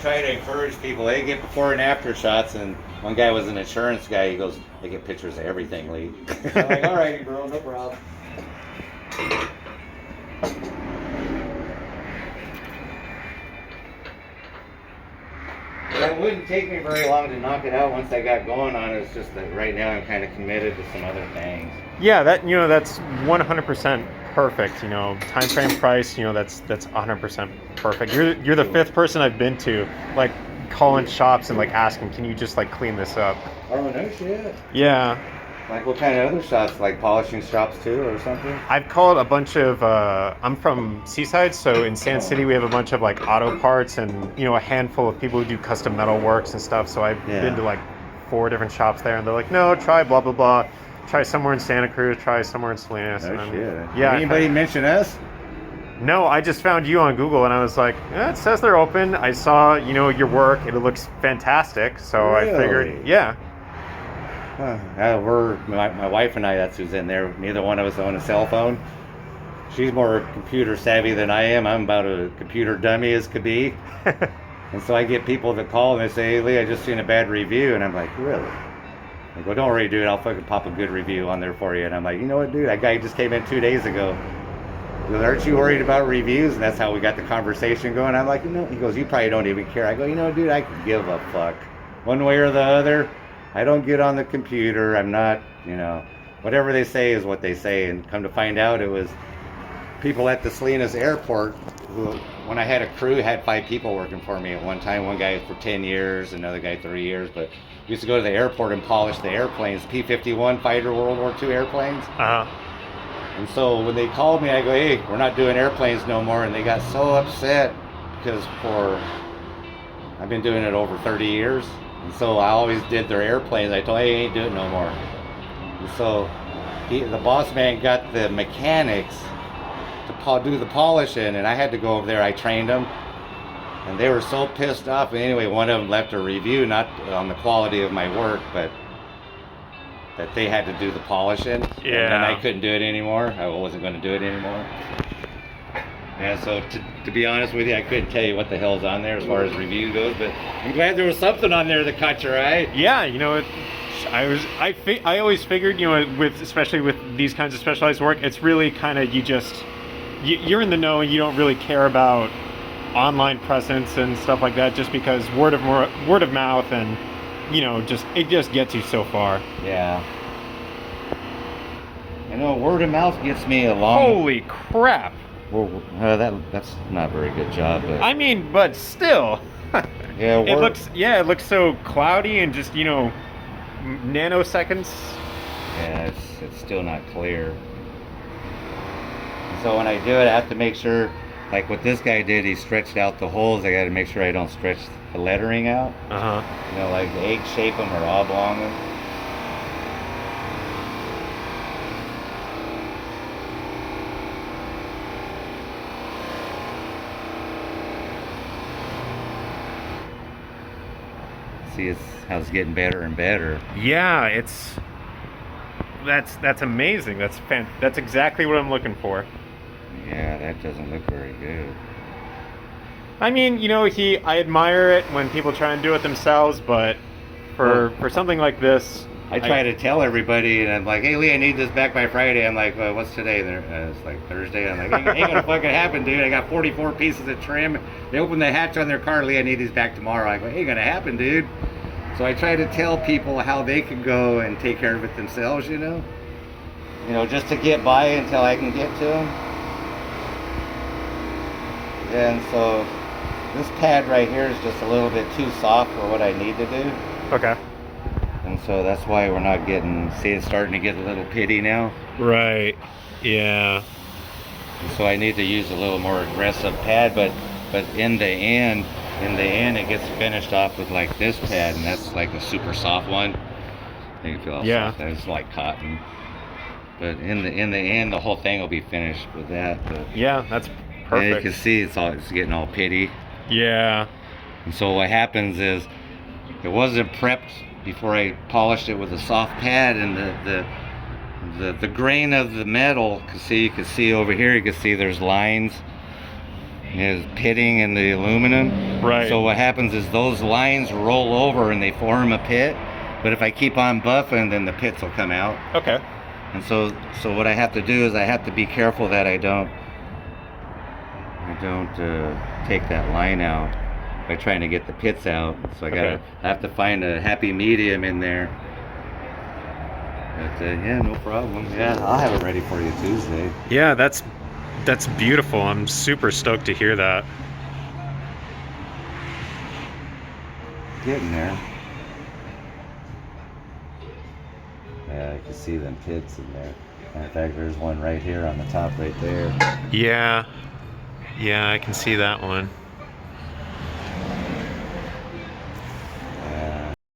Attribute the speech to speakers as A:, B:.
A: try to encourage people. They get before and after shots, and one guy was an insurance guy. He goes, "They get pictures of everything, Lee." I'm like, "All right, bro, no problem." It wouldn't take me very long to knock it out once I got going on it. It's just that right now I'm kind of committed to some other things.
B: Yeah, that's 100% perfect. Time frame, price. That's 100% perfect. You're the fifth person I've been to, like, calling shops and like asking, can you just like clean this up?
A: Oh no shit.
B: Yeah.
A: Like what kind of other shops? Like polishing shops too, or something?
B: I've called a bunch of. I'm from Seaside, so in Sand City we have a bunch of like auto parts and a handful of people who do custom metal works and stuff. So I've been to like 4 different shops there, and they're like, no, try blah blah blah. Try somewhere in Santa Cruz. Try somewhere in Salinas.
A: Oh shit.
B: Yeah.
A: Anybody mention us?
B: No, I just found you on Google, and I was like, it says they're open. I saw your work, and it looks fantastic. So
A: really?
B: I figured, yeah.
A: We're my wife and I. That's who's in there. Neither one of us own a cell phone. She's more computer savvy than I am. I'm about a computer dummy as could be. And so I get people that call and they say, "Hey, Lee, I just seen a bad review," and I'm like, "Really?" I go, "Don't worry, dude. I'll fucking pop a good review on there for you." And I'm like, "You know what, dude? That guy just came in 2 days ago. He goes, aren't you worried about reviews?" And that's how we got the conversation going. I'm like, he goes, "You probably don't even care." I go, dude, I could give a fuck. One way or the other, I don't get on the computer. I'm not, whatever they say is what they say. And come to find out, it was people at the Salinas airport who, when I had a crew, had 5 people working for me at one time. One guy for 10 years, another guy 3 years. But we used to go to the airport and polish the airplanes, P-51 fighter World War II airplanes.
B: Uh-huh.
A: And so when they called me, I go, "Hey, we're not doing airplanes no more." And they got so upset because I've been doing it over 30 years. And so I always did their airplanes. I told them, "Hey, I ain't doing it no more." And so the boss man got the mechanics to do the polishing, and I had to go over there. I trained them. And they were so pissed off. And anyway, one of them left a review, not on the quality of my work, but that they had to do the polishing.
B: Yeah.
A: And I couldn't do it anymore. I wasn't going to do it anymore. Yeah, so to be honest with you, I couldn't tell you what the hell's on there as far as review goes, but I'm glad there was something on there that caught your eye.
B: Yeah, I always figured, especially with these kinds of specialized work, it's really kind of you're in the know and you don't really care about online presence and stuff like that, just because word of mouth and it just gets you so far.
A: Yeah. Word of mouth gets me a long.
B: Holy crap!
A: Well, that's not a very good job. But
B: I mean, but still.
A: Yeah.
B: It looks so cloudy and just nanoseconds.
A: Yeah, it's still not clear. So when I do it, I have to make sure, like what this guy did, he stretched out the holes. I got to make sure I don't stretch the lettering out. Like egg shape them or oblong them. See, it's how it's getting better and better.
B: Yeah, that's amazing. That's exactly what I'm looking for.
A: Yeah, that doesn't look very good.
B: I mean, I admire it when people try and do it themselves, but for something like this,
A: I try to tell everybody, and I'm like, "Hey, Lee, I need this back by Friday." I'm like, "What's today?" It's like Thursday. I'm like, "Ain't gonna fucking happen, dude. I got 44 pieces of trim. They opened the hatch on their car. Lee, I need these back tomorrow." I go, "Ain't gonna happen, dude." So I try to tell people how they can go and take care of it themselves, just to get by until I can get to them. And so this pad right here is just a little bit too soft for what I need to do.
B: Okay.
A: And so that's why we're not see, it's starting to get a little pitty now.
B: Right. Yeah.
A: And so I need to use a little more aggressive pad, but in the end it gets finished off with like this pad, and that's like a super soft one. You can feel how soft that is. It's like cotton. But in the end, the whole thing will be finished with that. But
B: yeah, that's perfect.
A: And you can see it's getting all pitty.
B: Yeah.
A: And so what happens is it wasn't prepped before I polished it with a soft pad, and the grain of the metal, you can see over here, you can see there's lines. is pitting in the aluminum.
B: Right.
A: So what happens is those lines roll over and they form a pit. But if I keep on buffing, then the pits will come out.
B: Okay.
A: And so what I have to do is I have to be careful that I don't take that line out by trying to get the pits out. So I have to find a happy medium in there. But yeah, no problem. Yeah, I'll have it ready for you Tuesday.
B: Yeah, that's beautiful. I'm super stoked to hear that.
A: Getting there. Yeah, you can see them pits in there. In fact, there's one right here on the top right there.
B: Yeah. Yeah, I can see that one.